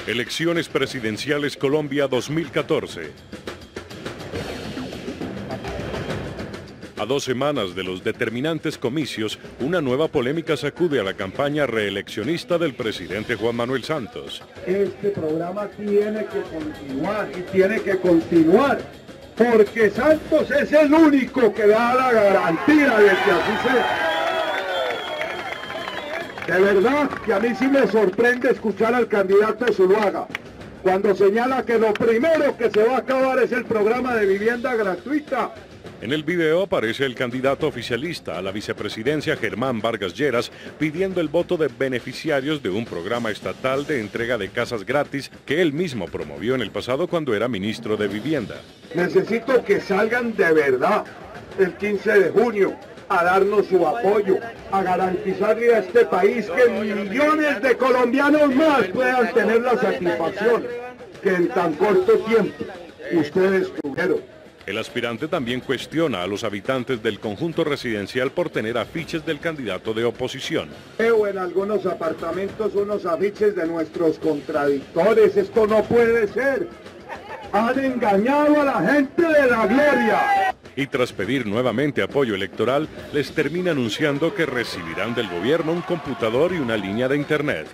Elecciones presidenciales Colombia 2014. A 2 semanas de los determinantes comicios, una nueva polémica sacude a la campaña reeleccionista del presidente Juan Manuel Santos. Este programa tiene que continuar y tiene que continuar, porque Santos es el único que da la garantía de que así sea. De verdad que a mí sí me sorprende escuchar al candidato Zuluaga cuando señala que lo primero que se va a acabar es el programa de vivienda gratuita. En el video aparece el candidato oficialista a la vicepresidencia Germán Vargas Lleras pidiendo el voto de beneficiarios de un programa estatal de entrega de casas gratis que él mismo promovió en el pasado cuando era ministro de Vivienda. Necesito que salgan de verdad el 15 de junio a darnos su apoyo, a garantizarle a este país que millones de colombianos más puedan tener la satisfacción que en tan corto tiempo ustedes tuvieron. El aspirante también cuestiona a los habitantes del conjunto residencial por tener afiches del candidato de oposición. Veo en algunos apartamentos unos afiches de nuestros contradictores. Esto no puede ser. Han engañado a la gente de la gloria. Y tras pedir nuevamente apoyo electoral, les termina anunciando que recibirán del gobierno un computador y una línea de internet.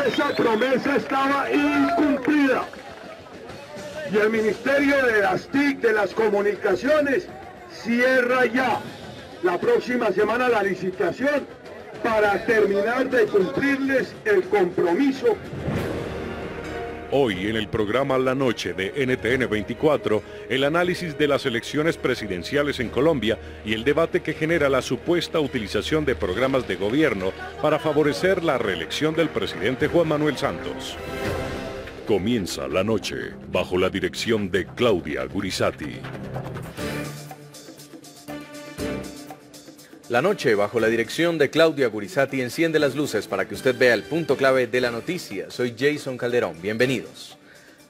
Esa promesa estaba incumplida. Y el Ministerio de las TIC, de las Comunicaciones, cierra ya la próxima semana la licitación para terminar de cumplirles el compromiso. Hoy en el programa La Noche de NTN 24, el análisis de las elecciones presidenciales en Colombia y el debate que genera la supuesta utilización de programas de gobierno para favorecer la reelección del presidente Juan Manuel Santos. Comienza La Noche bajo la dirección de Claudia Gurizati. La Noche, bajo la dirección de Claudia Gurizati, enciende las luces para que usted vea el punto clave de la noticia. Soy Jason Calderón, bienvenidos.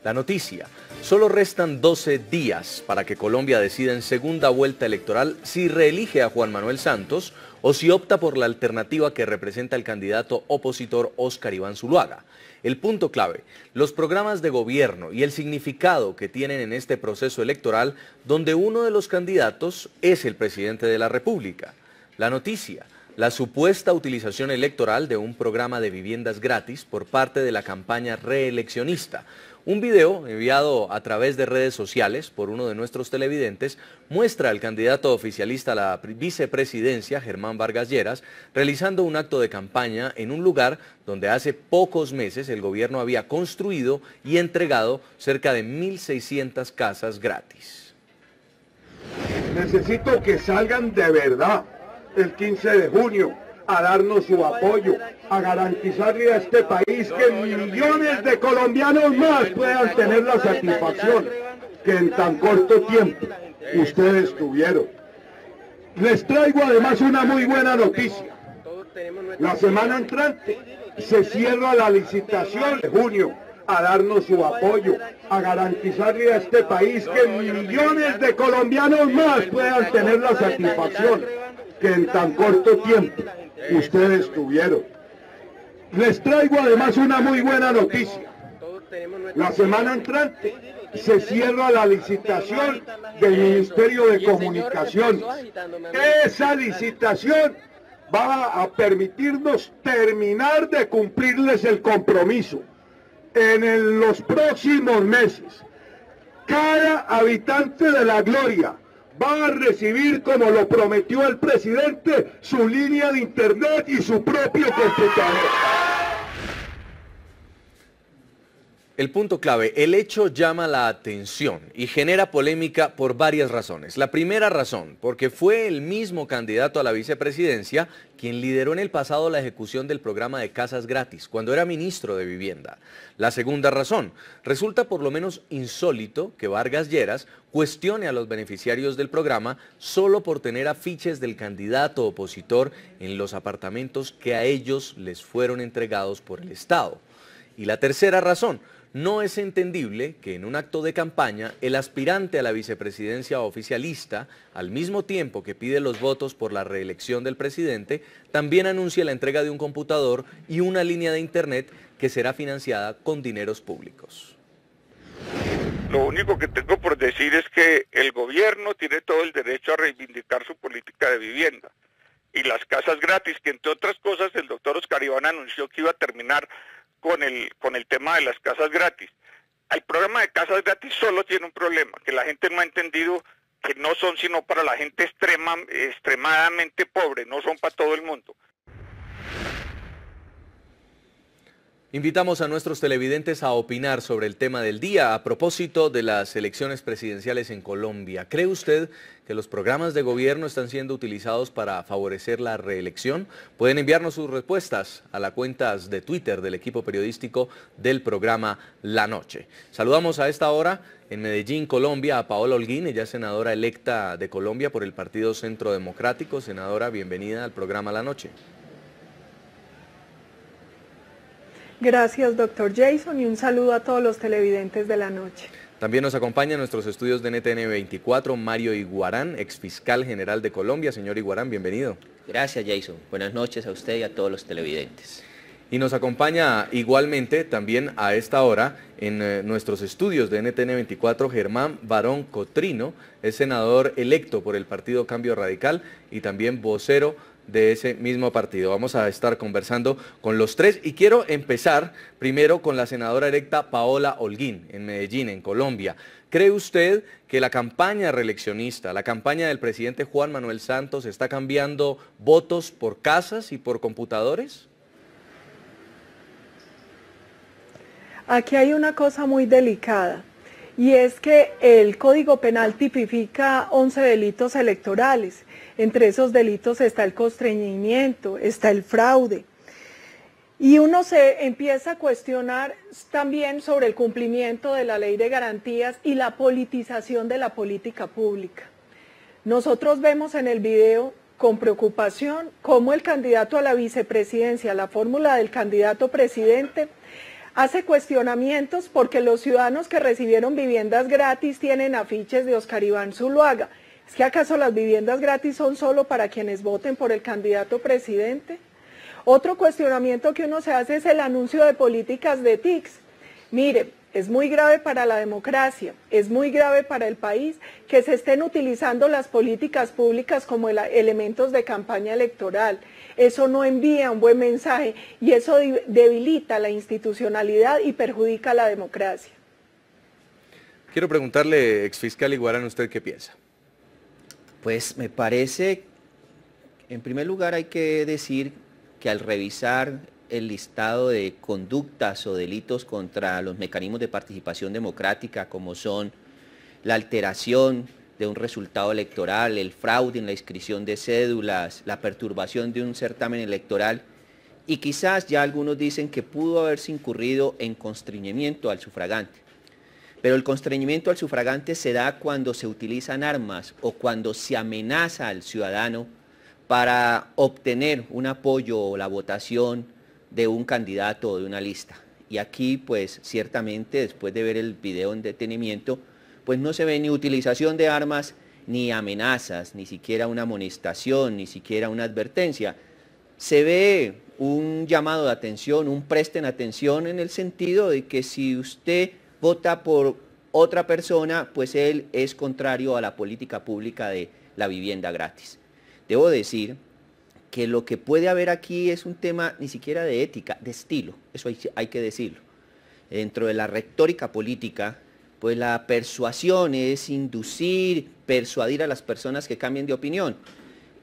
La noticia: solo restan 12 días para que Colombia decida en segunda vuelta electoral si reelige a Juan Manuel Santos o si opta por la alternativa que representa el candidato opositor Óscar Iván Zuluaga. El punto clave: los programas de gobierno y el significado que tienen en este proceso electoral donde uno de los candidatos es el presidente de la República. La noticia: la supuesta utilización electoral de un programa de viviendas gratis por parte de la campaña reeleccionista. Un video enviado a través de redes sociales por uno de nuestros televidentes muestra al candidato oficialista a la vicepresidencia, Germán Vargas Lleras, realizando un acto de campaña en un lugar donde hace pocos meses el gobierno había construido y entregado cerca de 1.600 casas gratis. Necesito que salgan de verdad el 15 de junio a darnos su apoyo, a garantizarle a este país que millones de colombianos más puedan tener la satisfacción que en tan corto tiempo ustedes tuvieron. Les traigo además una muy buena noticia. La semana entrante se cierra la licitación de junio a darnos su apoyo, a garantizarle a este país que millones de colombianos más puedan tener la satisfacción que en tan corto tiempo ustedes tuvieron. Les traigo además una muy buena noticia. La semana entrante se cierra la licitación del Ministerio de Comunicaciones. Esa licitación va a permitirnos terminar de cumplirles el compromiso. En los próximos meses, cada habitante de La Gloria va a recibir, como lo prometió el presidente, su línea de internet y su propio computador. El punto clave: el hecho llama la atención y genera polémica por varias razones. La primera razón, porque fue el mismo candidato a la vicepresidencia quien lideró en el pasado la ejecución del programa de casas gratis, cuando era ministro de Vivienda. La segunda razón: resulta por lo menos insólito que Vargas Lleras cuestione a los beneficiarios del programa solo por tener afiches del candidato opositor en los apartamentos que a ellos les fueron entregados por el Estado. Y la tercera razón: no es entendible que en un acto de campaña el aspirante a la vicepresidencia oficialista, al mismo tiempo que pide los votos por la reelección del presidente, también anuncie la entrega de un computador y una línea de internet que será financiada con dineros públicos. Lo único que tengo por decir es que el gobierno tiene todo el derecho a reivindicar su política de vivienda. Y las casas gratis, que entre otras cosas el doctor Oscar Iván anunció que iba a terminar con el tema de las casas gratis. El programa de casas gratis solo tiene un problema, que la gente no ha entendido que no son sino para la gente extremadamente pobre, no son para todo el mundo. Invitamos a nuestros televidentes a opinar sobre el tema del día a propósito de las elecciones presidenciales en Colombia. ¿Cree usted que los programas de gobierno están siendo utilizados para favorecer la reelección? Pueden enviarnos sus respuestas a las cuentas de Twitter del equipo periodístico del programa La Noche. Saludamos a esta hora en Medellín, Colombia, a Paola Holguín. Ella es senadora electa de Colombia por el Partido Centro Democrático. Senadora, bienvenida al programa La Noche. Gracias, doctor Jason, y un saludo a todos los televidentes de La Noche. También nos acompaña en nuestros estudios de NTN 24 Mario Iguarán, exfiscal general de Colombia. Señor Iguarán, bienvenido. Gracias, Jason. Buenas noches a usted y a todos los televidentes. Y nos acompaña igualmente también a esta hora en nuestros estudios de NTN 24 Germán Barón Cotrino, es senador electo por el Partido Cambio Radical y también vocero de ese mismo partido. Vamos a estar conversando con los tres y quiero empezar primero con la senadora electa Paola Holguín en Medellín, en Colombia. ¿Cree usted que la campaña reeleccionista, la campaña del presidente Juan Manuel Santos está cambiando votos por casas y por computadores? Aquí hay una cosa muy delicada y es que el Código Penal tipifica 11 delitos electorales. Entre esos delitos está el constreñimiento, está el fraude. Y uno se empieza a cuestionar también sobre el cumplimiento de la ley de garantías y la politización de la política pública. Nosotros vemos en el video con preocupación cómo el candidato a la vicepresidencia, la fórmula del candidato presidente, hace cuestionamientos porque los ciudadanos que recibieron viviendas gratis tienen afiches de Oscar Iván Zuluaga. ¿Es que acaso las viviendas gratis son solo para quienes voten por el candidato presidente? Otro cuestionamiento que uno se hace es el anuncio de políticas de TICs. Mire, es muy grave para la democracia, es muy grave para el país que se estén utilizando las políticas públicas como elementos de campaña electoral. Eso no envía un buen mensaje y eso debilita la institucionalidad y perjudica la democracia. Quiero preguntarle, exfiscal Iguarán, ¿usted qué piensa? Pues me parece, en primer lugar hay que decir que al revisar el listado de conductas o delitos contra los mecanismos de participación democrática, como son la alteración de un resultado electoral, el fraude en la inscripción de cédulas, la perturbación de un certamen electoral, y quizás ya algunos dicen que pudo haberse incurrido en constreñimiento al sufragante. Pero el constreñimiento al sufragante se da cuando se utilizan armas o cuando se amenaza al ciudadano para obtener un apoyo o la votación de un candidato o de una lista. Y aquí, pues, ciertamente, después de ver el video en detenimiento, pues no se ve ni utilización de armas, ni amenazas, ni siquiera una amonestación, ni siquiera una advertencia. Se ve un llamado de atención, un presten atención en el sentido de que si usted vota por otra persona, pues él es contrario a la política pública de la vivienda gratis. Debo decir que lo que puede haber aquí es un tema ni siquiera de ética, de estilo, eso hay que decirlo. Dentro de la retórica política, pues la persuasión es inducir, persuadir a las personas que cambien de opinión.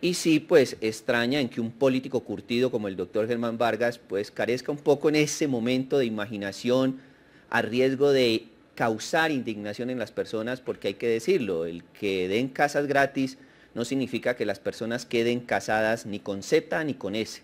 Y sí, pues extraña en que un político curtido como el doctor Germán Vargas, pues carezca un poco en ese momento de imaginación, a riesgo de causar indignación en las personas, porque hay que decirlo, el que den casas gratis no significa que las personas queden casadas ni con Z ni con S.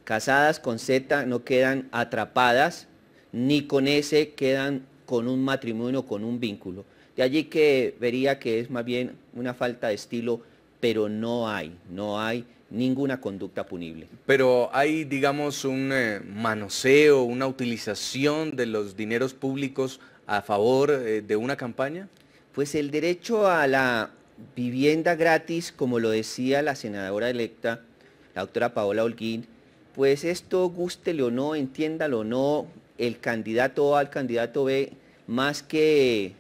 Casadas con Z no quedan atrapadas, ni con S quedan con un matrimonio, con un vínculo. De allí que vería que es más bien una falta de estilo, pero no hay ninguna conducta punible. Pero hay, digamos, un manoseo, una utilización de los dineros públicos a favor de una campaña. Pues el derecho a la vivienda gratis, como lo decía la senadora electa, la doctora Paola Holguín, pues esto, gústele o no, entiéndalo o no, el candidato A al candidato B, más que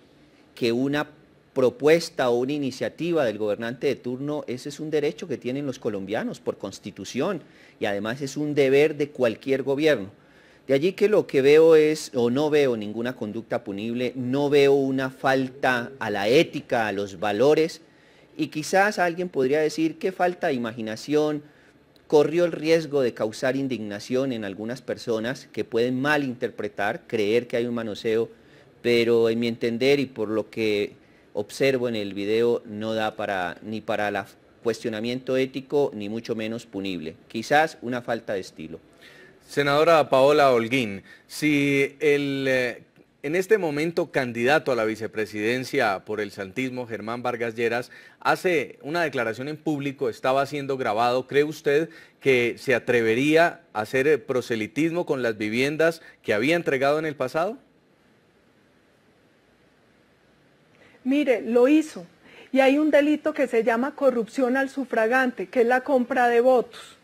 una propuesta o una iniciativa del gobernante de turno, ese es un derecho que tienen los colombianos por constitución y además es un deber de cualquier gobierno. De allí que lo que veo es, o no veo ninguna conducta punible, no veo una falta a la ética, a los valores, y quizás alguien podría decir que falta de imaginación, corrió el riesgo de causar indignación en algunas personas que pueden malinterpretar, creer que hay un manoseo, pero en mi entender y por lo que observo en el video no da ni para el cuestionamiento ético ni mucho menos punible. Quizás una falta de estilo. Senadora Paola Holguín, si en este momento candidato a la vicepresidencia por el santismo, Germán Vargas Lleras, hace una declaración en público, estaba siendo grabado, ¿cree usted que se atrevería a hacer proselitismo con las viviendas que había entregado en el pasado? Mire, lo hizo. Y hay un delito que se llama corrupción al sufragante, que es la compra de votos.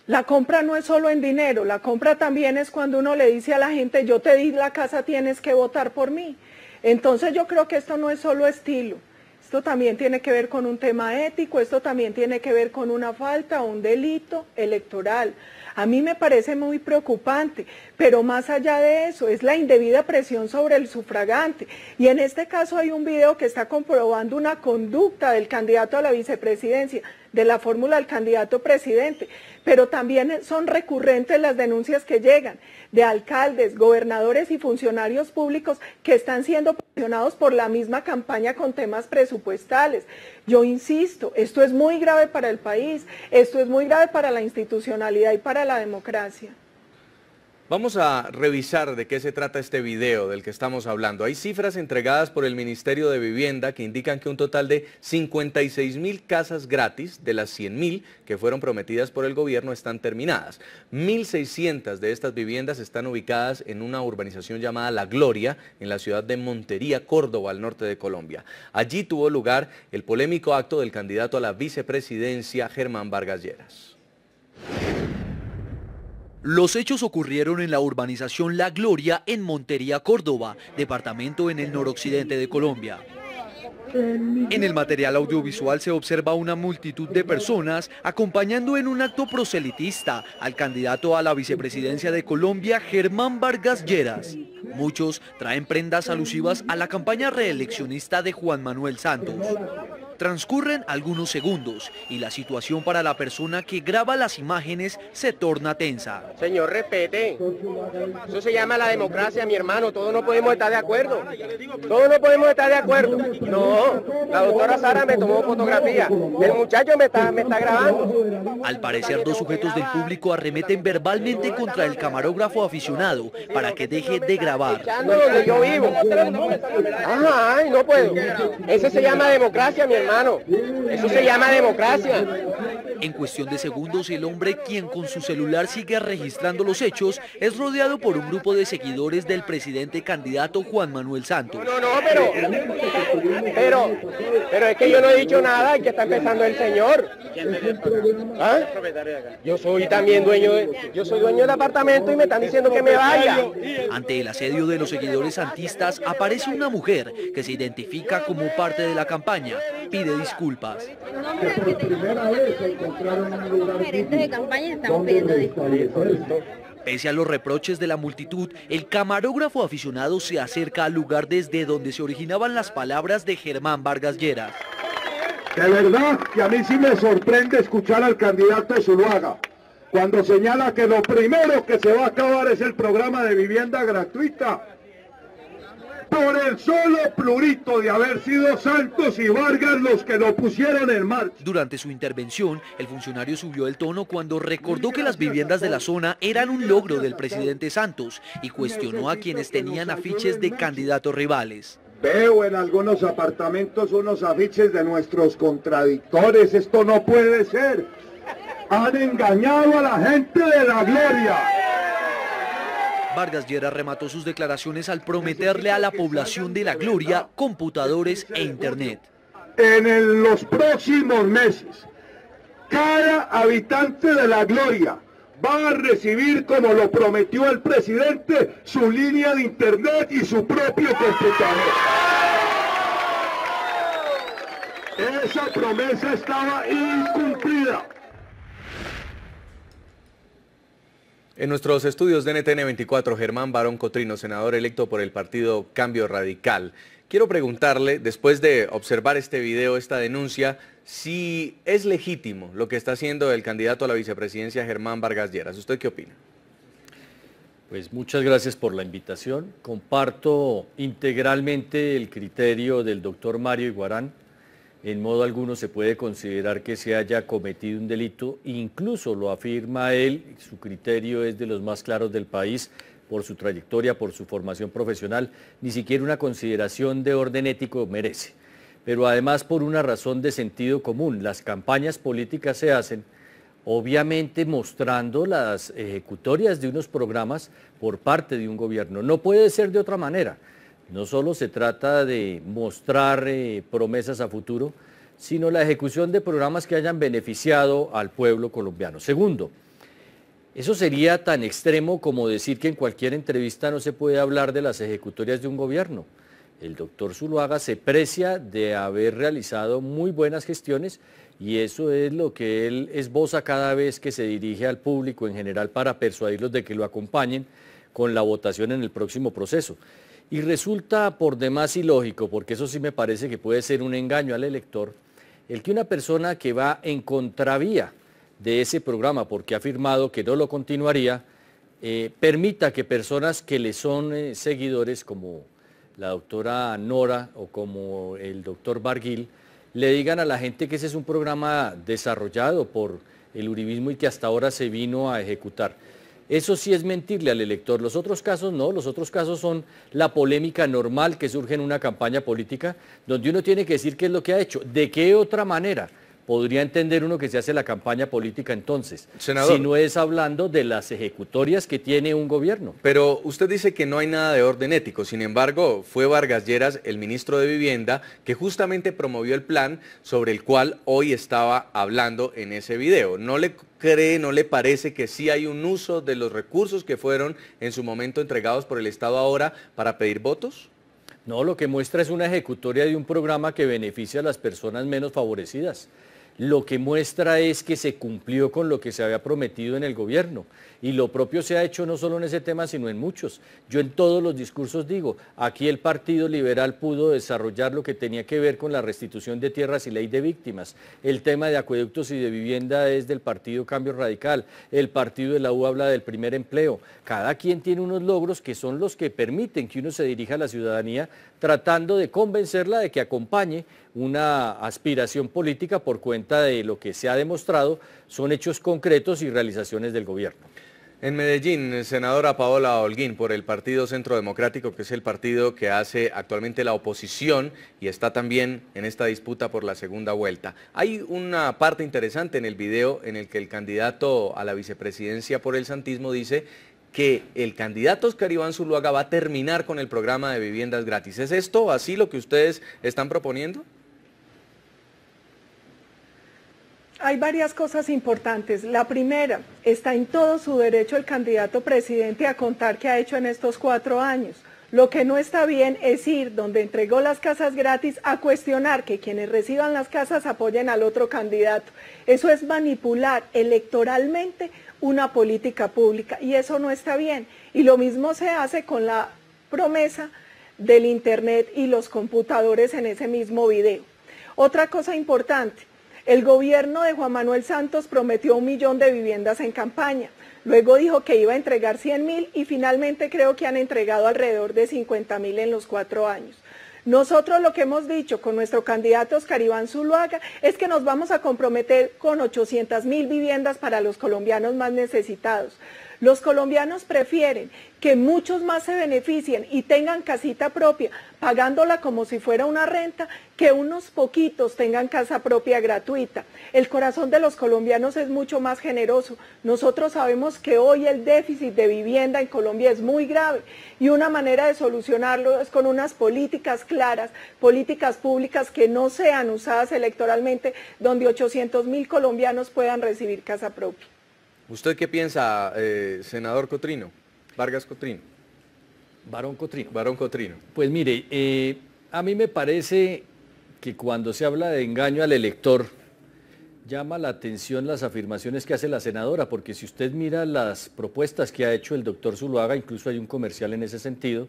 La compra no es solo en dinero, la compra también es cuando uno le dice a la gente, yo te di la casa, tienes que votar por mí. Entonces yo creo que esto no es solo estilo, esto también tiene que ver con un tema ético, esto también tiene que ver con una falta o un delito electoral. A mí me parece muy preocupante, pero más allá de eso, es la indebida presión sobre el sufragante. Y en este caso hay un video que está comprobando una conducta del candidato a la vicepresidencia, de la fórmula del candidato presidente, pero también son recurrentes las denuncias que llegan de alcaldes, gobernadores y funcionarios públicos que están siendo presionados por la misma campaña con temas presupuestales. Yo insisto, esto es muy grave para el país, esto es muy grave para la institucionalidad y para la democracia. Vamos a revisar de qué se trata este video del que estamos hablando. Hay cifras entregadas por el Ministerio de Vivienda que indican que un total de 56.000 casas gratis de las 100.000 que fueron prometidas por el gobierno están terminadas. 1.600 de estas viviendas están ubicadas en una urbanización llamada La Gloria, en la ciudad de Montería, Córdoba, al norte de Colombia. Allí tuvo lugar el polémico acto del candidato a la vicepresidencia, Germán Vargas Lleras. Los hechos ocurrieron en la urbanización La Gloria en Montería, Córdoba, departamento en el noroccidente de Colombia. En el material audiovisual se observa una multitud de personas acompañando en un acto proselitista al candidato a la vicepresidencia de Colombia, Germán Vargas Lleras. Muchos traen prendas alusivas a la campaña reeleccionista de Juan Manuel Santos. Transcurren algunos segundos y la situación para la persona que graba las imágenes se torna tensa. Señor, respete. Eso se llama la democracia, mi hermano. Todos no podemos estar de acuerdo. Todos no podemos estar de acuerdo. No, la doctora Sara me tomó fotografía. El muchacho me está grabando. Al parecer, dos sujetos del público arremeten verbalmente contra el camarógrafo aficionado para que deje de grabar. Donde yo vivo. Ajá, ay, no puedo. Eso se llama democracia, mi hermano. Eso se llama democracia. En cuestión de segundos, el hombre, quien con su celular sigue registrando los hechos, es rodeado por un grupo de seguidores del presidente candidato Juan Manuel Santos. No, pero es que yo no he dicho nada y que está empezando el señor. ¿Ah? Yo soy también dueño del apartamento y me están diciendo que me vaya. Ante el asedio de los seguidores santistas, aparece una mujer que se identifica como parte de la campaña. Pide disculpas. Pese a los reproches de la multitud, el camarógrafo aficionado se acerca al lugar desde donde se originaban las palabras de Germán Vargas Lleras. De verdad que a mí sí me sorprende escuchar al candidato Zuluaga cuando señala que lo primero que se va a acabar es el programa de vivienda gratuita. Por el solo plurito de haber sido Santos y Vargas los que lo pusieron en marcha. Durante su intervención, el funcionario subió el tono cuando recordó que las viviendas de la zona eran un logro del presidente Santos y cuestionó a quienes tenían afiches de candidatos rivales. Veo en algunos apartamentos unos afiches de nuestros contradictores, esto no puede ser. Han engañado a la gente de La Gloria. Vargas Lleras remató sus declaraciones al prometerle a la población de La Gloria computadores e internet. En los próximos meses, cada habitante de La Gloria va a recibir, como lo prometió el presidente, su línea de internet y su propio computador. Esa promesa estaba incumplida. En nuestros estudios de NTN 24, Germán Barón Cotrino, senador electo por el partido Cambio Radical. Quiero preguntarle, después de observar este video, esta denuncia, si es legítimo lo que está haciendo el candidato a la vicepresidencia Germán Vargas Lleras. ¿Usted qué opina? Pues muchas gracias por la invitación. Comparto integralmente el criterio del doctor Mario Iguarán. En modo alguno se puede considerar que se haya cometido un delito, incluso lo afirma él, su criterio es de los más claros del país, por su trayectoria, por su formación profesional, ni siquiera una consideración de orden ético merece. Pero además por una razón de sentido común, las campañas políticas se hacen obviamente mostrando las ejecutorias de unos programas por parte de un gobierno. No puede ser de otra manera. No solo se trata de mostrar promesas a futuro, sino la ejecución de programas que hayan beneficiado al pueblo colombiano. Segundo, eso sería tan extremo como decir que en cualquier entrevista no se puede hablar de las ejecutorias de un gobierno. El doctor Zuluaga se precia de haber realizado muy buenas gestiones y eso es lo que él esboza cada vez que se dirige al público en general para persuadirlos de que lo acompañen con la votación en el próximo proceso. Y resulta por demás ilógico, porque eso sí me parece que puede ser un engaño al elector, el que una persona que va en contravía de ese programa, porque ha afirmado que no lo continuaría, permita que personas que le son seguidores, como la doctora Nora o como el doctor Barguil, le digan a la gente que ese es un programa desarrollado por el uribismo y que hasta ahora se vino a ejecutar. Eso sí es mentirle al elector. Los otros casos no, los otros casos son la polémica normal que surge en una campaña política, donde uno tiene que decir qué es lo que ha hecho. ¿De qué otra manera podría entender uno que se hace la campaña política entonces? Senador, si no es hablando de las ejecutorias que tiene un gobierno. Pero usted dice que no hay nada de orden ético, sin embargo, fue Vargas Lleras, el ministro de Vivienda, que justamente promovió el plan sobre el cual hoy estaba hablando en ese video. ¿No le cree, no le parece que sí hay un uso de los recursos que fueron en su momento entregados por el Estado ahora para pedir votos? No, lo que muestra es una ejecutoria de un programa que beneficia a las personas menos favorecidas. Lo que muestra es que se cumplió con lo que se había prometido en el gobierno y lo propio se ha hecho no solo en ese tema sino en muchos. Yo en todos los discursos digo, aquí el Partido Liberal pudo desarrollar lo que tenía que ver con la restitución de tierras y ley de víctimas. El tema de acueductos y de vivienda es del Partido Cambio Radical. El partido de la U habla del primer empleo. Cada quien tiene unos logros que son los que permiten que uno se dirija a la ciudadanía tratando de convencerla de que acompañe una aspiración política por cuenta de lo que se ha demostrado son hechos concretos y realizaciones del gobierno. En Medellín, senadora Paola Holguín, por el Partido Centro Democrático, que es el partido que hace actualmente la oposición y está también en esta disputa por la segunda vuelta. Hay una parte interesante en el video en el que el candidato a la vicepresidencia por el santismo dice que el candidato Oscar Iván Zuluaga va a terminar con el programa de viviendas gratis. ¿Es esto así lo que ustedes están proponiendo? Hay varias cosas importantes. La primera, está en todo su derecho el candidato presidente a contar qué ha hecho en estos 4 años. Lo que no está bien es ir donde entregó las casas gratis a cuestionar que quienes reciban las casas apoyen al otro candidato. Eso es manipular electoralmente una política pública y eso no está bien. Y lo mismo se hace con la promesa del internet y los computadores en ese mismo video. Otra cosa importante. El gobierno de Juan Manuel Santos prometió 1 millón de viviendas en campaña, luego dijo que iba a entregar 100.000 y finalmente creo que han entregado alrededor de 50.000 en los 4 años. Nosotros lo que hemos dicho con nuestro candidato Oscar Iván Zuluaga es que nos vamos a comprometer con 800.000 viviendas para los colombianos más necesitados. Los colombianos prefieren que muchos más se beneficien y tengan casita propia, pagándola como si fuera una renta, que unos poquitos tengan casa propia gratuita. El corazón de los colombianos es mucho más generoso. Nosotros sabemos que hoy el déficit de vivienda en Colombia es muy grave y una manera de solucionarlo es con unas políticas claras, políticas públicas que no sean usadas electoralmente, donde 800.000 colombianos puedan recibir casa propia. ¿Usted qué piensa, senador Cotrino? Vargas Cotrino. Barón Cotrino. Barón Cotrino. Pues mire, a mí me parece que cuando se habla de engaño al elector, llama la atención las afirmaciones que hace la senadora, porque si usted mira las propuestas que ha hecho el doctor Zuluaga, incluso hay un comercial en ese sentido,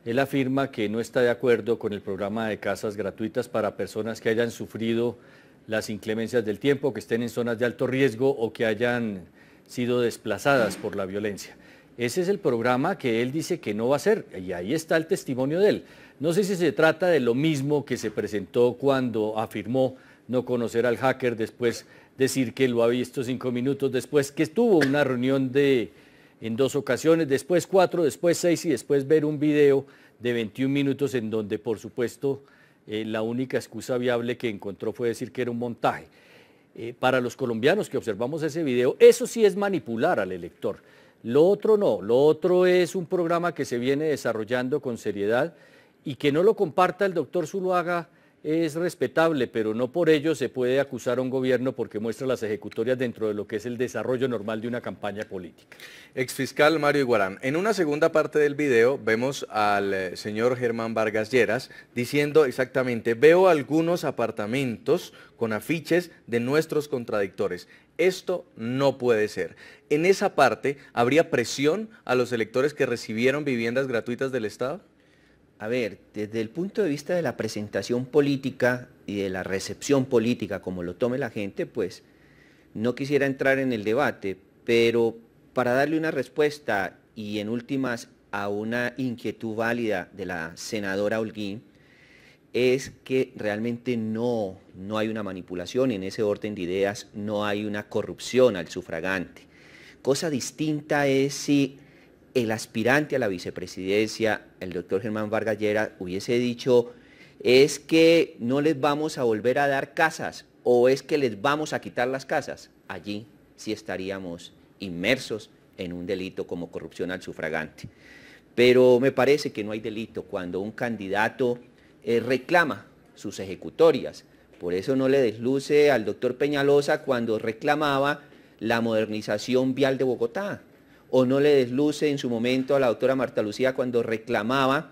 él afirma que no está de acuerdo con el programa de casas gratuitas para personas que hayan sufrido las inclemencias del tiempo, que estén en zonas de alto riesgo o que hayan sido desplazadas por la violencia. Ese es el programa que él dice que no va a hacer, y ahí está el testimonio de él. No sé si se trata de lo mismo que se presentó cuando afirmó no conocer al hacker, después decir que lo ha visto 5 minutos, después que estuvo una reunión en 2 ocasiones, después 4, después 6 y después ver un video de 21 minutos en donde, por supuesto, la única excusa viable que encontró fue decir que era un montaje. Para los colombianos que observamos ese video, eso sí es manipular al elector. Lo otro no, lo otro es un programa que se viene desarrollando con seriedad y que no lo comparta el doctor Zuluaga es respetable, pero no por ello se puede acusar a un gobierno porque muestra las ejecutorias dentro de lo que es el desarrollo normal de una campaña política. Exfiscal Mario Iguarán, en una segunda parte del video vemos al señor Germán Vargas Lleras diciendo exactamente, veo algunos apartamentos con afiches de nuestros contradictores. Esto no puede ser. En esa parte, ¿habría presión a los electores que recibieron viviendas gratuitas del Estado? A ver, desde el punto de vista de la presentación política y de la recepción política, como lo tome la gente, pues no quisiera entrar en el debate, pero para darle una respuesta y en últimas a una inquietud válida de la senadora Holguín, es que realmente no hay una manipulación en ese orden de ideas, no hay una corrupción al sufragante. Cosa distinta es si el aspirante a la vicepresidencia, el doctor Germán Vargas Lleras, hubiese dicho, es que no les vamos a volver a dar casas o es que les vamos a quitar las casas. Allí sí estaríamos inmersos en un delito como corrupción al sufragante. Pero me parece que no hay delito cuando un candidato reclama sus ejecutorias. Por eso no le desluce al doctor Peñalosa cuando reclamaba la modernización vial de Bogotá, o no le desluce en su momento a la doctora Marta Lucía cuando reclamaba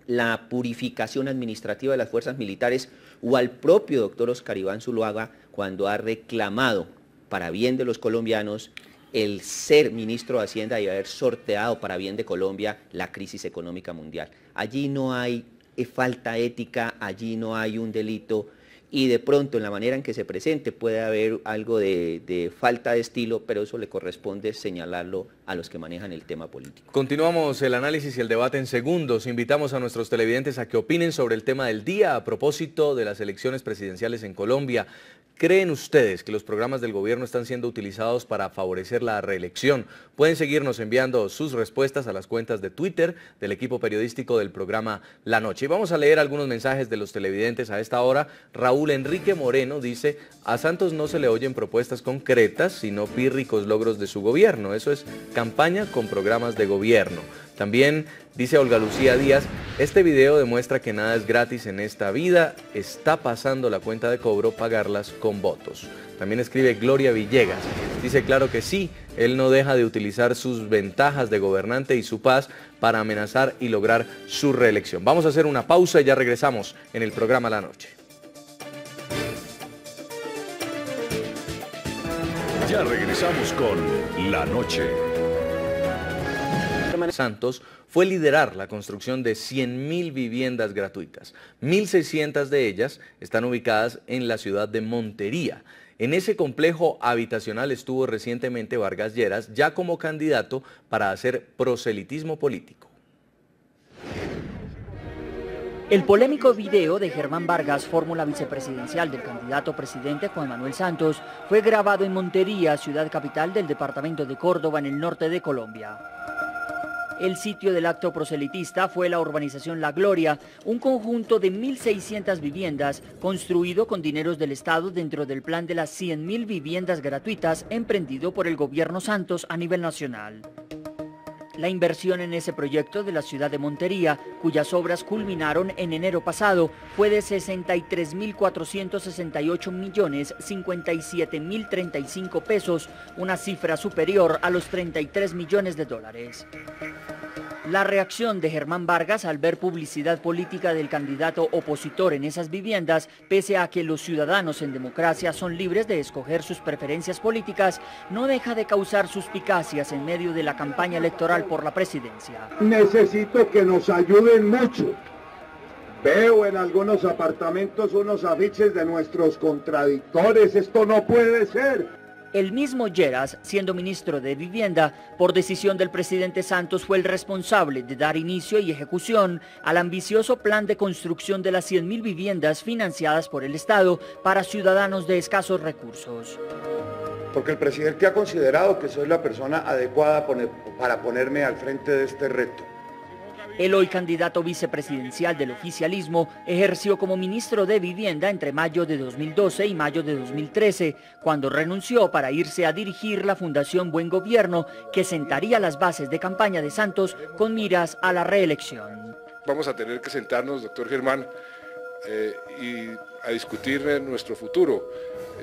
la purificación administrativa de las fuerzas militares, o al propio doctor Oscar Iván Zuluaga cuando ha reclamado, para bien de los colombianos, el ser ministro de Hacienda y haber sorteado para bien de Colombia la crisis económica mundial. Allí no hay falta ética, allí no hay un delito, y de pronto en la manera en que se presente puede haber algo de falta de estilo, pero eso le corresponde señalarlo a los que manejan el tema político. Continuamos el análisis y el debate en segundos. Invitamos a nuestros televidentes a que opinen sobre el tema del día a propósito de las elecciones presidenciales en Colombia. ¿Creen ustedes que los programas del gobierno están siendo utilizados para favorecer la reelección? Pueden seguirnos enviando sus respuestas a las cuentas de Twitter del equipo periodístico del programa La Noche. Y vamos a leer algunos mensajes de los televidentes a esta hora. Raúl Enrique Moreno dice, a Santos no se le oyen propuestas concretas, sino pírricos logros de su gobierno. Eso es campaña con programas de gobierno. También dice Olga Lucía Díaz, este video demuestra que nada es gratis en esta vida, está pasando la cuenta de cobro pagarlas con votos. También escribe Gloria Villegas, dice claro que sí, él no deja de utilizar sus ventajas de gobernante y su paz para amenazar y lograr su reelección. Vamos a hacer una pausa y ya regresamos en el programa La Noche. Ya regresamos con La Noche. Santos fue liderar la construcción de 100.000 viviendas gratuitas. 1.600 de ellas están ubicadas en la ciudad de Montería. En ese complejo habitacional estuvo recientemente Vargas Lleras, ya como candidato para hacer proselitismo político. El polémico video de Germán Vargas, fórmula vicepresidencial del candidato presidente Juan Manuel Santos, fue grabado en Montería, ciudad capital del departamento de Córdoba, en el norte de Colombia. El sitio del acto proselitista fue la urbanización La Gloria, un conjunto de 1.600 viviendas construido con dineros del Estado dentro del plan de las 100.000 viviendas gratuitas emprendido por el gobierno Santos a nivel nacional. La inversión en ese proyecto de la ciudad de Montería, cuyas obras culminaron en enero pasado, fue de 63.468.057.035 pesos, una cifra superior a los 33 millones de dólares. La reacción de Germán Vargas al ver publicidad política del candidato opositor en esas viviendas, pese a que los ciudadanos en democracia son libres de escoger sus preferencias políticas, no deja de causar suspicacias en medio de la campaña electoral por la presidencia. Necesito que nos ayuden mucho. Veo en algunos apartamentos unos afiches de nuestros contradictores. Esto no puede ser. El mismo Lleras, siendo ministro de Vivienda, por decisión del presidente Santos, fue el responsable de dar inicio y ejecución al ambicioso plan de construcción de las 100.000 viviendas financiadas por el Estado para ciudadanos de escasos recursos. Porque el presidente ha considerado que soy la persona adecuada para ponerme al frente de este reto. El hoy candidato vicepresidencial del oficialismo ejerció como ministro de Vivienda entre mayo de 2012 y mayo de 2013, cuando renunció para irse a dirigir la Fundación Buen Gobierno, que sentaría las bases de campaña de Santos con miras a la reelección. Vamos a tener que sentarnos, doctor Germán, y a discutir nuestro futuro,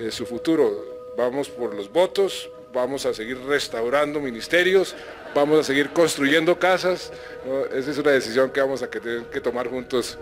su futuro. Vamos por los votos, vamos a seguir restaurando ministerios, vamos a seguir construyendo casas, ¿no? Esa es una decisión que vamos a tener que tomar juntos.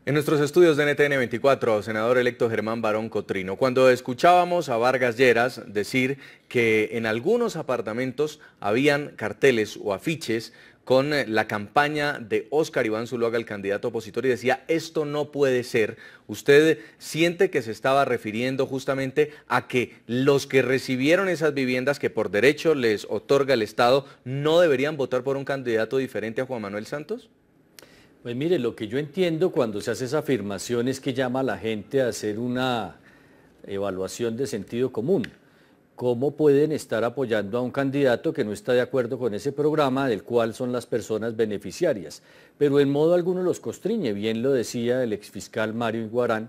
En nuestros estudios de NTN 24, senador electo Germán Barón Cotrino, cuando escuchábamos a Vargas Lleras decir que en algunos apartamentos habían carteles o afiches con la campaña de Óscar Iván Zuluaga, el candidato opositor, y decía, esto no puede ser, ¿usted siente que se estaba refiriendo justamente a que los que recibieron esas viviendas que por derecho les otorga el Estado no deberían votar por un candidato diferente a Juan Manuel Santos? Pues mire, lo que yo entiendo cuando se hace esa afirmación es que llama a la gente a hacer una evaluación de sentido común. ¿Cómo pueden estar apoyando a un candidato que no está de acuerdo con ese programa del cual son las personas beneficiarias? Pero en modo alguno los constriñe, bien lo decía el exfiscal Mario Iguarán,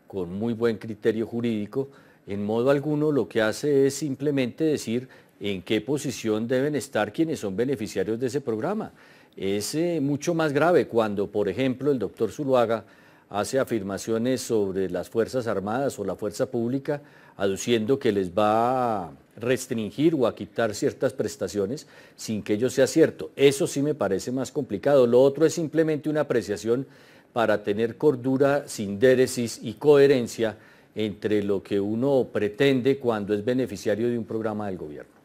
con muy buen criterio jurídico, en modo alguno lo que hace es simplemente decir en qué posición deben estar quienes son beneficiarios de ese programa. Es mucho más grave cuando, por ejemplo, el doctor Zuluaga hace afirmaciones sobre las Fuerzas Armadas o la fuerza pública, aduciendo que les va a restringir o a quitar ciertas prestaciones sin que ello sea cierto. Eso sí me parece más complicado. Lo otro es simplemente una apreciación para tener cordura, sindéresis y coherencia entre lo que uno pretende cuando es beneficiario de un programa del gobierno.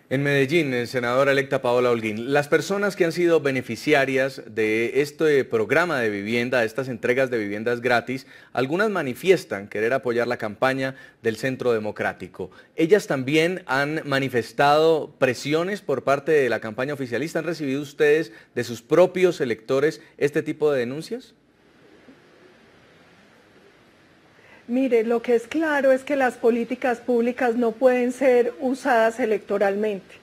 En Medellín, senadora electa Paola Holguín, las personas que han sido beneficiarias de este programa de vivienda, de estas entregas de viviendas gratis, algunas manifiestan querer apoyar la campaña del Centro Democrático. ¿Ellas también han manifestado presiones por parte de la campaña oficialista? ¿Han recibido ustedes de sus propios electores este tipo de denuncias? Mire, lo que es claro es que las políticas públicas no pueden ser usadas electoralmente.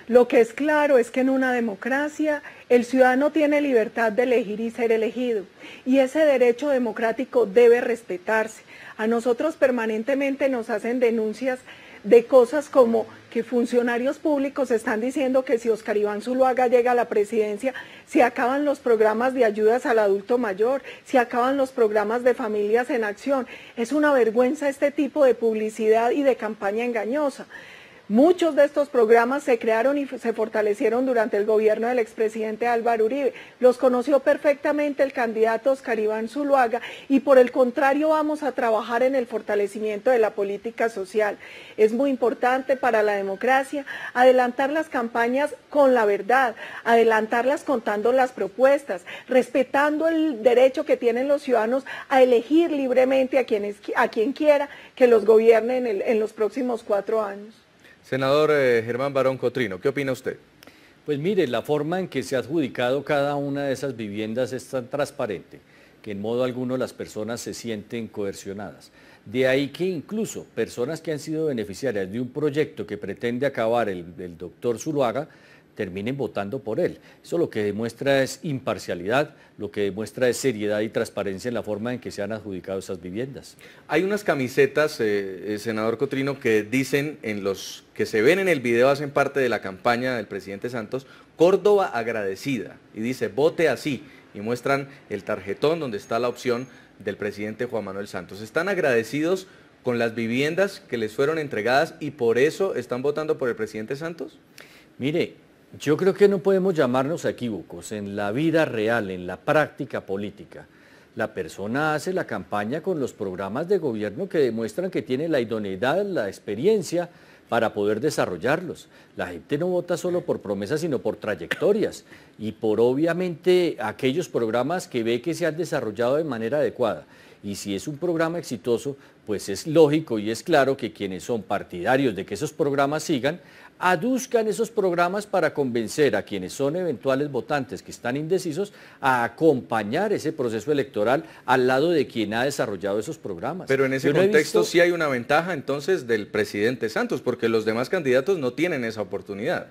Lo que es claro es que en una democracia el ciudadano tiene libertad de elegir y ser elegido, y ese derecho democrático debe respetarse. A nosotros permanentemente nos hacen denuncias de cosas como que funcionarios públicos están diciendo que si Óscar Iván Zuluaga llega a la presidencia, se acaban los programas de ayudas al adulto mayor, se acaban los programas de familias en acción. Es una vergüenza este tipo de publicidad y de campaña engañosa. Muchos de estos programas se crearon y se fortalecieron durante el gobierno del expresidente Álvaro Uribe. Los conoció perfectamente el candidato Óscar Iván Zuluaga y por el contrario vamos a trabajar en el fortalecimiento de la política social. Es muy importante para la democracia adelantar las campañas con la verdad, adelantarlas contando las propuestas, respetando el derecho que tienen los ciudadanos a elegir libremente a quien quiera que los gobierne en los próximos 4 años. Senador Germán Barón Cotrino, ¿qué opina usted? Pues mire, la forma en que se ha adjudicado cada una de esas viviendas es tan transparente que en modo alguno las personas se sienten coercionadas. De ahí que incluso personas que han sido beneficiarias de un proyecto que pretende acabar el doctor Zuluaga terminen votando por él. Eso lo que demuestra es imparcialidad, lo que demuestra es seriedad y transparencia en la forma en que se han adjudicado esas viviendas. Hay unas camisetas, senador Cotrino, que dicen, en los que se ven en el video, hacen parte de la campaña del presidente Santos, Córdoba agradecida, y dice, vote así, y muestran el tarjetón donde está la opción del presidente Juan Manuel Santos. ¿Están agradecidos con las viviendas que les fueron entregadas y por eso están votando por el presidente Santos? Mire, yo creo que no podemos llamarnos a equívocos. En la vida real, en la práctica política, la persona hace la campaña con los programas de gobierno que demuestran que tiene la idoneidad, la experiencia para poder desarrollarlos. La gente no vota solo por promesas, sino por trayectorias y por obviamente aquellos programas que ve que se han desarrollado de manera adecuada. Y si es un programa exitoso, pues es lógico y es claro que quienes son partidarios de que esos programas sigan, aduzcan esos programas para convencer a quienes son eventuales votantes que están indecisos a acompañar ese proceso electoral al lado de quien ha desarrollado esos programas. Pero en ese contexto sí hay una ventaja entonces del presidente Santos, porque los demás candidatos no tienen esa oportunidad.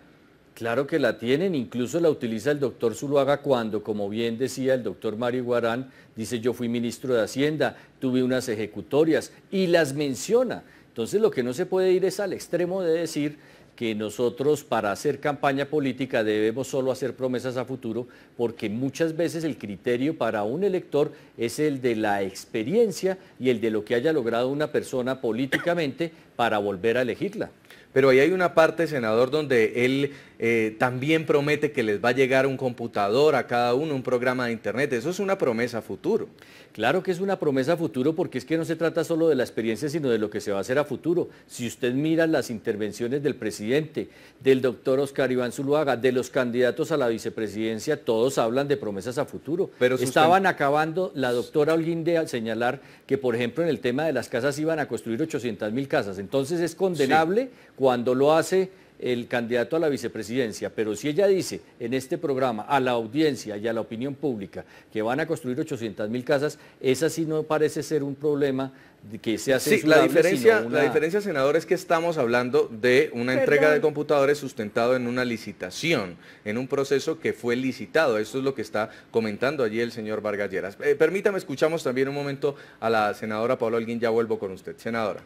Claro que la tienen, incluso la utiliza el doctor Zuluaga cuando, como bien decía el doctor Mario Iguarán, dice yo fui ministro de Hacienda, tuve unas ejecutorias y las menciona. Entonces lo que no se puede ir es al extremo de decir que nosotros para hacer campaña política debemos solo hacer promesas a futuro, porque muchas veces el criterio para un elector es el de la experiencia y el de lo que haya logrado una persona políticamente para volver a elegirla. Pero ahí hay una parte, senador, donde él también promete que les va a llegar un computador a cada uno, un programa de internet. Eso es una promesa a futuro. Claro que es una promesa a futuro porque es que no se trata solo de la experiencia, sino de lo que se va a hacer a futuro. Si usted mira las intervenciones del presidente, del doctor Oscar Iván Zuluaga, de los candidatos a la vicepresidencia, todos hablan de promesas a futuro. Pero estaban acabando, la doctora Holguín, al señalar que, por ejemplo, en el tema de las casas iban a construir 800.000 casas. Entonces es condenable cuando lo hace el candidato a la vicepresidencia, pero si ella dice en este programa a la audiencia y a la opinión pública que van a construir 800.000 casas, esa sí no parece ser un problema de que sea censurable. Sí, la diferencia, senador, es que estamos hablando de una entrega de computadores sustentado en una licitación, en un proceso que fue licitado. Esto es lo que está comentando allí el señor Vargas Lleras. Permítame, escuchamos también un momento a la senadora Paula Holguín, ya vuelvo con usted. Senadora.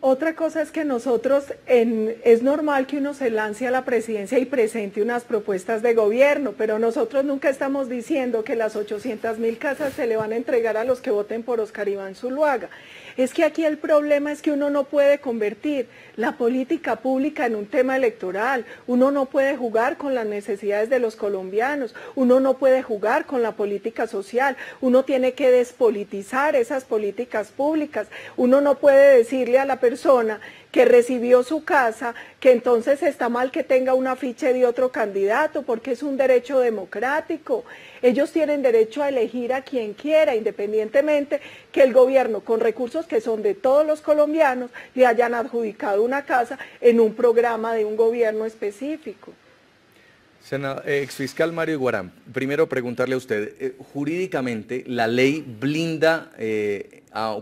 Otra cosa es que nosotros, es normal que uno se lance a la presidencia y presente unas propuestas de gobierno, pero nosotros nunca estamos diciendo que las 800.000 casas se le van a entregar a los que voten por Oscar Iván Zuluaga. Es que aquí el problema es que uno no puede convertir la política pública en un tema electoral, uno no puede jugar con las necesidades de los colombianos, uno no puede jugar con la política social, uno tiene que despolitizar esas políticas públicas, uno no puede decirle a la persona que recibió su casa, que entonces está mal que tenga un afiche de otro candidato, porque es un derecho democrático. Ellos tienen derecho a elegir a quien quiera, independientemente que el gobierno, con recursos que son de todos los colombianos, le hayan adjudicado una casa en un programa de un gobierno específico. Exfiscal Mario Iguarán, primero preguntarle a usted, jurídicamente la ley blinda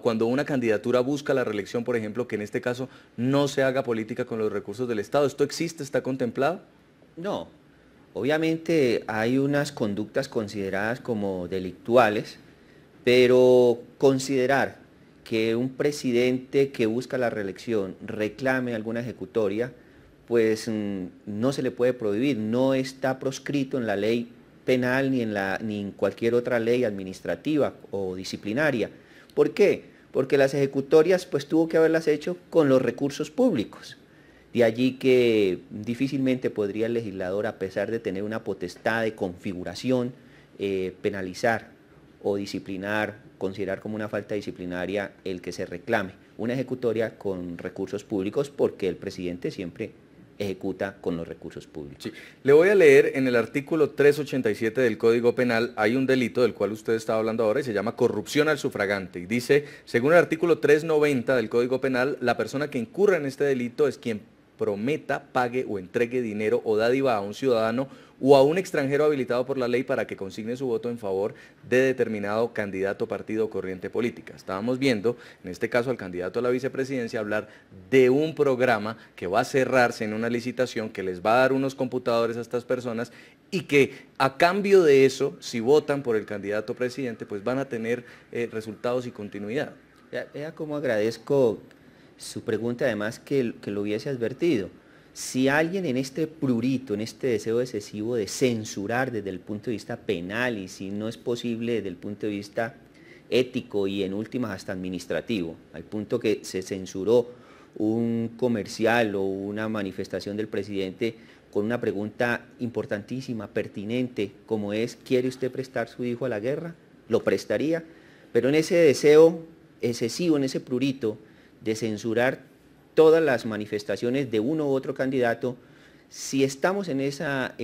cuando una candidatura busca la reelección, por ejemplo, que en este caso no se haga política con los recursos del Estado. ¿Esto existe, está contemplado? No, obviamente hay unas conductas consideradas como delictuales, pero considerar que un presidente que busca la reelección reclame alguna ejecutoria, pues no se le puede prohibir, no está proscrito en la ley penal ni en cualquier otra ley administrativa o disciplinaria. ¿Por qué? Porque las ejecutorias pues tuvo que haberlas hecho con los recursos públicos. De allí que difícilmente podría el legislador, a pesar de tener una potestad de configuración, penalizar o disciplinar, considerar como una falta disciplinaria el que se reclame una ejecutoria con recursos públicos, porque el presidente siempre ejecuta con los recursos públicos. Sí. Le voy a leer en el artículo 387 del Código Penal, hay un delito del cual usted estaba hablando ahora y se llama corrupción al sufragante. Y dice, según el artículo 390 del Código Penal, la persona que incurra en este delito es quien prometa, pague o entregue dinero o dádiva a un ciudadano o a un extranjero habilitado por la ley para que consigne su voto en favor de determinado candidato, partido o corriente política. Estábamos viendo, en este caso, al candidato a la vicepresidencia hablar de un programa que va a cerrarse en una licitación, que les va a dar unos computadores a estas personas y que a cambio de eso, si votan por el candidato presidente, pues van a tener resultados y continuidad. Vea cómo agradezco su pregunta, además que lo hubiese advertido. Si alguien en este prurito, en este deseo excesivo de censurar desde el punto de vista penal y si no es posible desde el punto de vista ético y en últimas hasta administrativo, al punto que se censuró un comercial o una manifestación del presidente con una pregunta importantísima, pertinente, como es, ¿quiere usted prestar su hijo a la guerra? Lo prestaría, pero en ese deseo excesivo, en ese prurito de censurar todas las manifestaciones de uno u otro candidato, si estamos en esa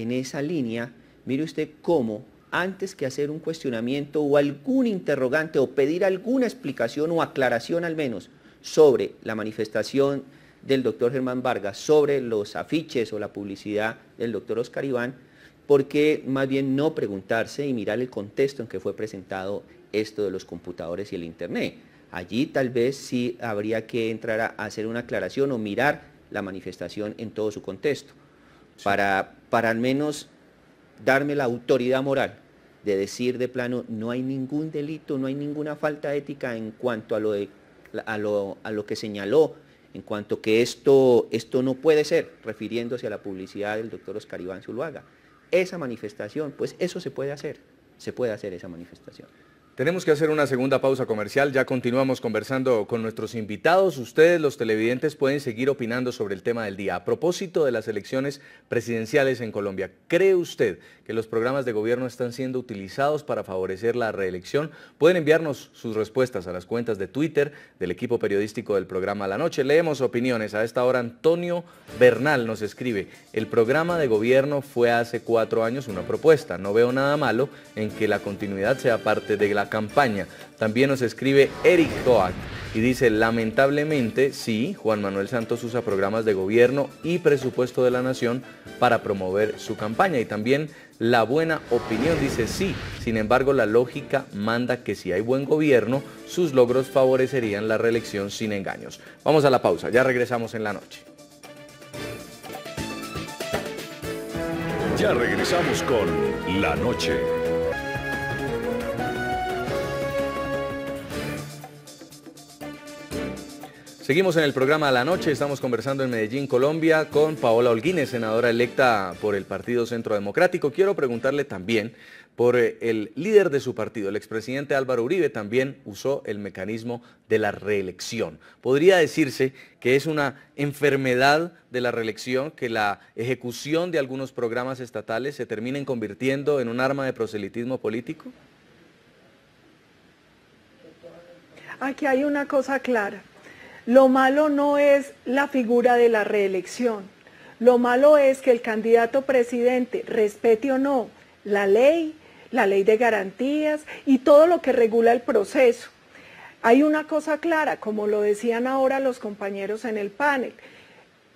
línea, mire usted cómo, antes que hacer un cuestionamiento o algún interrogante o pedir alguna explicación o aclaración al menos sobre la manifestación del doctor Germán Vargas, sobre los afiches o la publicidad del doctor Oscar Iván, ¿por qué más bien no preguntarse y mirar el contexto en que fue presentado esto de los computadores y el internet? Allí tal vez sí habría que entrar a hacer una aclaración o mirar la manifestación en todo su contexto, sí, para al menos darme la autoridad moral de decir de plano, no hay ningún delito, no hay ninguna falta ética en cuanto a lo que señaló, en cuanto que esto no puede ser, refiriéndose a la publicidad del doctor Oscar Iván Zuluaga. Esa manifestación, pues eso se puede hacer esa manifestación. Tenemos que hacer una segunda pausa comercial, ya continuamos conversando con nuestros invitados. Ustedes, los televidentes, pueden seguir opinando sobre el tema del día. A propósito de las elecciones presidenciales en Colombia, ¿cree usted que los programas de gobierno están siendo utilizados para favorecer la reelección? Pueden enviarnos sus respuestas a las cuentas de Twitter del equipo periodístico del programa La Noche. Leemos opiniones. A esta hora Antonio Bernal nos escribe: el programa de gobierno fue hace 4 años una propuesta. No veo nada malo en que la continuidad sea parte de la campaña. También nos escribe Eric Toac y dice: lamentablemente sí, Juan Manuel Santos usa programas de gobierno y presupuesto de la nación para promover su campaña. Y también La Buena Opinión dice: sí, sin embargo la lógica manda que si hay buen gobierno, sus logros favorecerían la reelección sin engaños. Vamos a la pausa, ya regresamos en La Noche. Ya regresamos con La Noche. Seguimos en el programa La Noche, estamos conversando en Medellín, Colombia, con Paola Holguines, senadora electa por el Partido Centro Democrático. Quiero preguntarle también por el líder de su partido, el expresidente Álvaro Uribe, también usó el mecanismo de la reelección. ¿Podría decirse que es una enfermedad de la reelección, que la ejecución de algunos programas estatales se terminen convirtiendo en un arma de proselitismo político? Aquí hay una cosa clara. Lo malo no es la figura de la reelección, lo malo es que el candidato presidente respete o no la ley de garantías y todo lo que regula el proceso. Hay una cosa clara, como lo decían ahora los compañeros en el panel,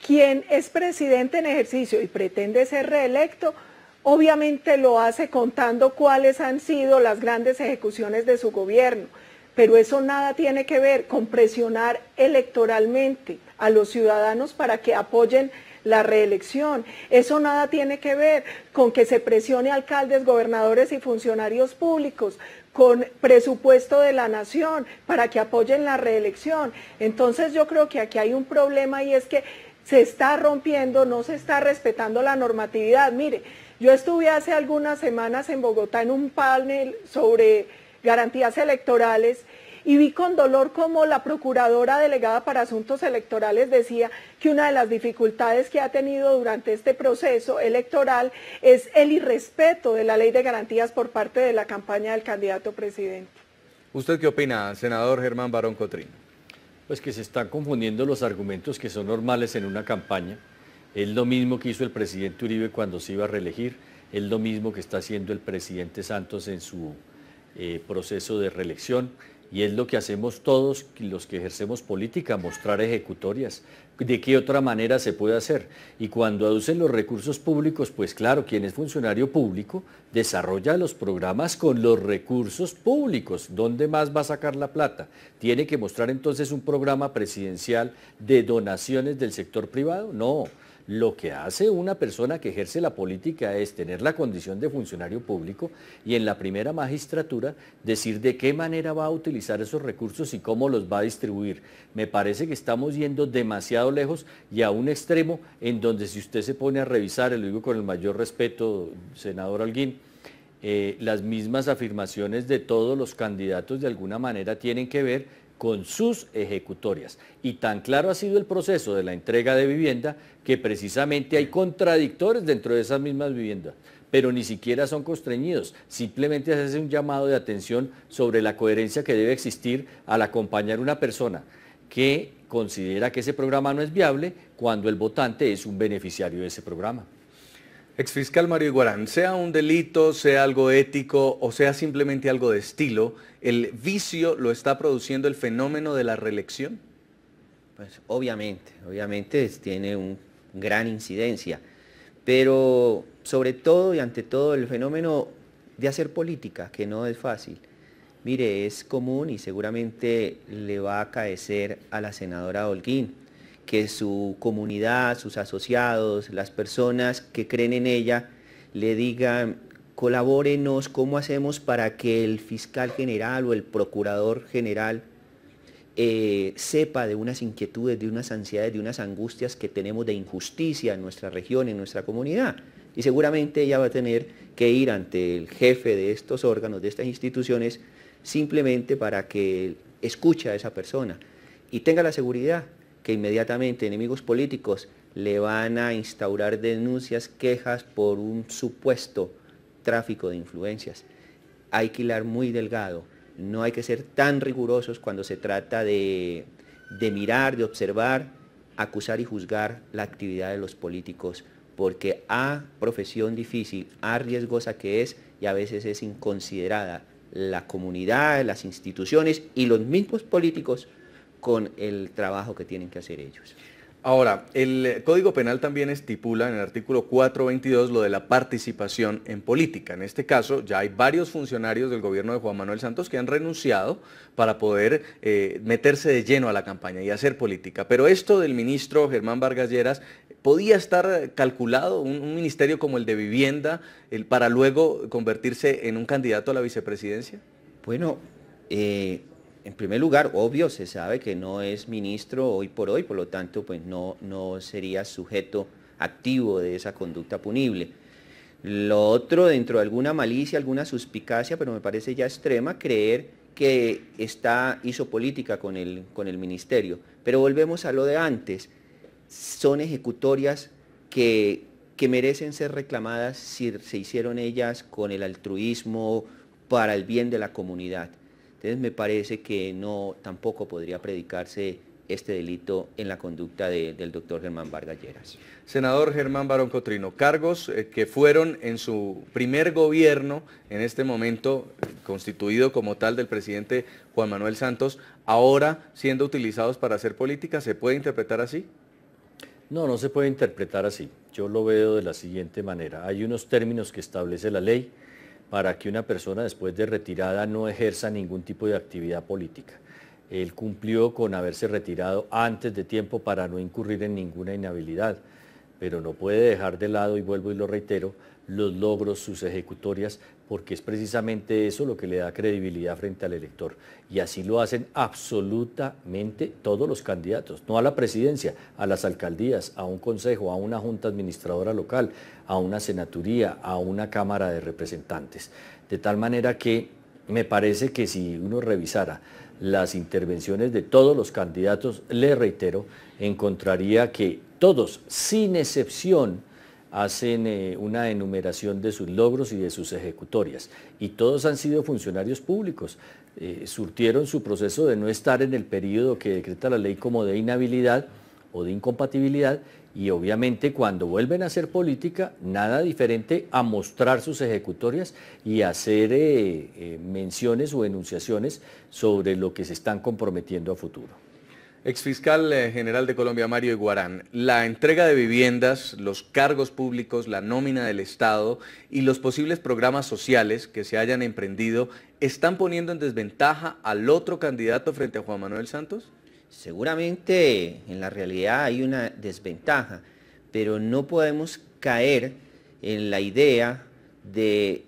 quien es presidente en ejercicio y pretende ser reelecto, obviamente lo hace contando cuáles han sido las grandes ejecuciones de su gobierno. Pero eso nada tiene que ver con presionar electoralmente a los ciudadanos para que apoyen la reelección. Eso nada tiene que ver con que se presione a alcaldes, gobernadores y funcionarios públicos con presupuesto de la nación para que apoyen la reelección. Entonces yo creo que aquí hay un problema y es que se está rompiendo, no se está respetando la normatividad. Mire, yo estuve hace algunas semanas en Bogotá en un panel sobre garantías electorales y vi con dolor cómo la procuradora delegada para asuntos electorales decía que una de las dificultades que ha tenido durante este proceso electoral es el irrespeto de la ley de garantías por parte de la campaña del candidato presidente. ¿Usted qué opina, senador Germán Barón Cotrino? Pues que se están confundiendo los argumentos que son normales en una campaña. Es lo mismo que hizo el presidente Uribe cuando se iba a reelegir, es lo mismo que está haciendo el presidente Santos en su proceso de reelección. Y es lo que hacemos todos los que ejercemos política, mostrar ejecutorias. ¿De qué otra manera se puede hacer? Y cuando aducen los recursos públicos, pues claro, quien es funcionario público desarrolla los programas con los recursos públicos. ¿Dónde más va a sacar la plata? ¿Tiene que mostrar entonces un programa presidencial de donaciones del sector privado? No. Lo que hace una persona que ejerce la política es tener la condición de funcionario público y en la primera magistratura decir de qué manera va a utilizar esos recursos y cómo los va a distribuir. Me parece que estamos yendo demasiado lejos y a un extremo en donde si usted se pone a revisar, y lo digo con el mayor respeto, senador Holguín, las mismas afirmaciones de todos los candidatos de alguna manera tienen que ver con sus ejecutorias. Y tan claro ha sido el proceso de la entrega de vivienda que precisamente hay contradictores dentro de esas mismas viviendas, pero ni siquiera son constreñidos, simplemente se hace un llamado de atención sobre la coherencia que debe existir al acompañar a una persona que considera que ese programa no es viable cuando el votante es un beneficiario de ese programa. Exfiscal Mario Iguarán, sea un delito, sea algo ético o sea simplemente algo de estilo, ¿el vicio lo está produciendo el fenómeno de la reelección? Pues obviamente tiene una gran incidencia, pero sobre todo y ante todo el fenómeno de hacer política, que no es fácil. Mire, es común y seguramente le va a acaecer a la senadora Holguín que su comunidad, sus asociados, las personas que creen en ella, le digan, colabórenos, ¿cómo hacemos para que el fiscal general o el procurador general sepa de unas inquietudes, de unas ansiedades, de unas angustias que tenemos de injusticia en nuestra región, en nuestra comunidad? Y seguramente ella va a tener que ir ante el jefe de estos órganos, de estas instituciones, simplemente para que escuche a esa persona y tenga la seguridad que inmediatamente enemigos políticos le van a instaurar denuncias, quejas por un supuesto tráfico de influencias. Hay que hilar muy delgado, no hay que ser tan rigurosos cuando se trata de mirar, de observar, acusar y juzgar la actividad de los políticos, porque profesión difícil, riesgosa que es y a veces es inconsiderada la comunidad, las instituciones y los mismos políticos con el trabajo que tienen que hacer ellos. Ahora, el Código Penal también estipula en el artículo 422 lo de la participación en política. En este caso, ya hay varios funcionarios del gobierno de Juan Manuel Santos que han renunciado para poder meterse de lleno a la campaña y hacer política. Pero esto del ministro Germán Vargas Lleras, ¿podía estar calculado un ministerio como el de Vivienda para luego convertirse en un candidato a la vicepresidencia? Bueno, en primer lugar, obvio, se sabe que no es ministro hoy, por lo tanto, pues no sería sujeto activo de esa conducta punible. Lo otro, dentro de alguna malicia, alguna suspicacia, pero me parece ya extrema, creer que hizo política con el ministerio. Pero volvemos a lo de antes, son ejecutorias que merecen ser reclamadas si se hicieron ellas con el altruismo para el bien de la comunidad. Entonces me parece que tampoco podría predicarse este delito en la conducta del doctor Germán Vargas Lleras. Senador Germán Barón Cotrino, cargos que fueron en su primer gobierno, en este momento constituido como tal del presidente Juan Manuel Santos, ahora siendo utilizados para hacer política, ¿se puede interpretar así? No, no se puede interpretar así. Yo lo veo de la siguiente manera. Hay unos términos que establece la ley para que una persona después de retirada no ejerza ningún tipo de actividad política. Él cumplió con haberse retirado antes de tiempo para no incurrir en ninguna inhabilidad, pero no puede dejar de lado, y vuelvo y lo reitero, los logros, sus ejecutorias, porque es precisamente eso lo que le da credibilidad frente al elector. Y así lo hacen absolutamente todos los candidatos, no a la presidencia, a las alcaldías, a un consejo, a una junta administradora local, a una senaturía, a una cámara de representantes. De tal manera que me parece que si uno revisara las intervenciones de todos los candidatos, le reitero, encontraría que todos, sin excepción, hacen una enumeración de sus logros y de sus ejecutorias. Y todos han sido funcionarios públicos. Surtieron su proceso de no estar en el periodo que decreta la ley como de inhabilidad o de incompatibilidad y obviamente cuando vuelven a hacer política, nada diferente a mostrar sus ejecutorias y hacer menciones o enunciaciones sobre lo que se están comprometiendo a futuro. Exfiscal General de Colombia, Mario Iguarán, la entrega de viviendas, los cargos públicos, la nómina del Estado y los posibles programas sociales que se hayan emprendido, ¿están poniendo en desventaja al otro candidato frente a Juan Manuel Santos? Seguramente en la realidad hay una desventaja, pero no podemos caer en la idea de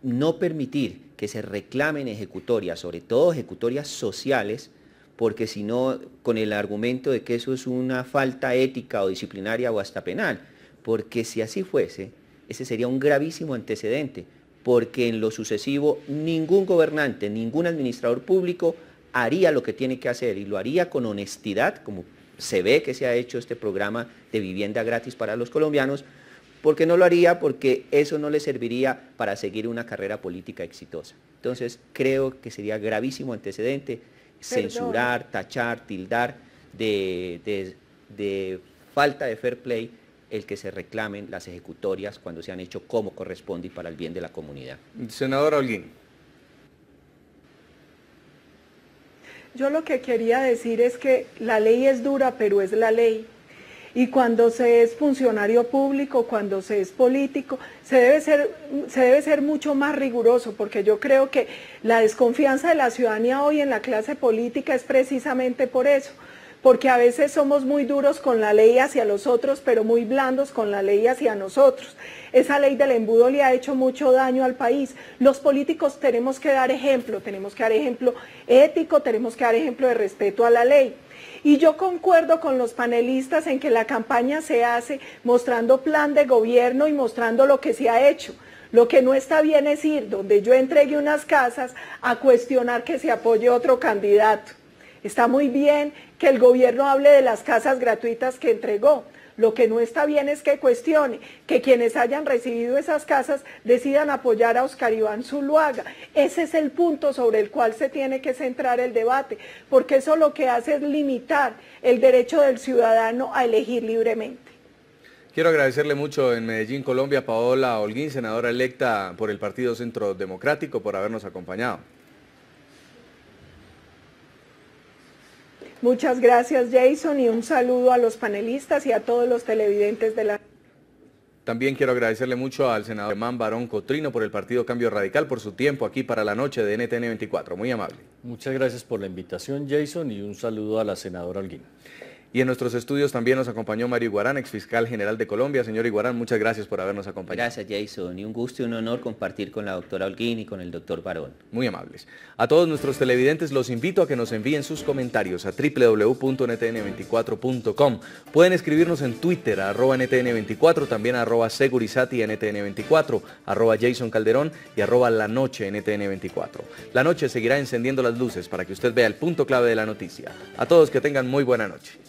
no permitir que se reclamen ejecutorias, sobre todo ejecutorias sociales, porque si no, con el argumento de que eso es una falta ética o disciplinaria o hasta penal, porque si así fuese, ese sería un gravísimo antecedente, porque en lo sucesivo ningún gobernante, ningún administrador público haría lo que tiene que hacer y lo haría con honestidad, como se ve que se ha hecho este programa de vivienda gratis para los colombianos, porque no lo haría, porque eso no le serviría para seguir una carrera política exitosa. Entonces creo que sería gravísimo antecedente censurar, tachar, tildar de falta de fair play el que se reclamen las ejecutorias cuando se han hecho como corresponde y para el bien de la comunidad. Senadora Holguín. Yo lo que quería decir es que la ley es dura, pero es la ley. Y cuando se es funcionario público, cuando se es político, se debe ser mucho más riguroso, porque yo creo que la desconfianza de la ciudadanía hoy en la clase política es precisamente por eso, porque a veces somos muy duros con la ley hacia los otros, pero muy blandos con la ley hacia nosotros. Esa ley del embudo le ha hecho mucho daño al país. Los políticos tenemos que dar ejemplo ético, tenemos que dar ejemplo de respeto a la ley. Y yo concuerdo con los panelistas en que la campaña se hace mostrando plan de gobierno y mostrando lo que se ha hecho. Lo que no está bien es ir donde yo entregue unas casas a cuestionar que se apoye otro candidato. Está muy bien que el gobierno hable de las casas gratuitas que entregó. Lo que no está bien es que cuestione que quienes hayan recibido esas casas decidan apoyar a Oscar Iván Zuluaga. Ese es el punto sobre el cual se tiene que centrar el debate, porque eso lo que hace es limitar el derecho del ciudadano a elegir libremente. Quiero agradecerle mucho en Medellín, Colombia, a Paola Holguín, senadora electa por el Partido Centro Democrático, por habernos acompañado. Muchas gracias, Jason, y un saludo a los panelistas y a todos los televidentes de la... También quiero agradecerle mucho al senador Germán Barón Cotrino por el Partido Cambio Radical, por su tiempo aquí para la noche de NTN 24. Muy amable. Muchas gracias por la invitación, Jason, y un saludo a la senadora Holguín. Y en nuestros estudios también nos acompañó Mario Iguarán, exfiscal general de Colombia. Señor Iguarán, muchas gracias por habernos acompañado. Gracias, Jason, y un gusto y un honor compartir con la doctora Holguín y con el doctor Barón. Muy amables. A todos nuestros televidentes los invito a que nos envíen sus comentarios a www.ntn24.com. Pueden escribirnos en Twitter, @ntn24, también @segurizati ntn24, @Jason Calderón y @lanoche ntn24. La noche seguirá encendiendo las luces para que usted vea el punto clave de la noticia. A todos que tengan muy buena noche.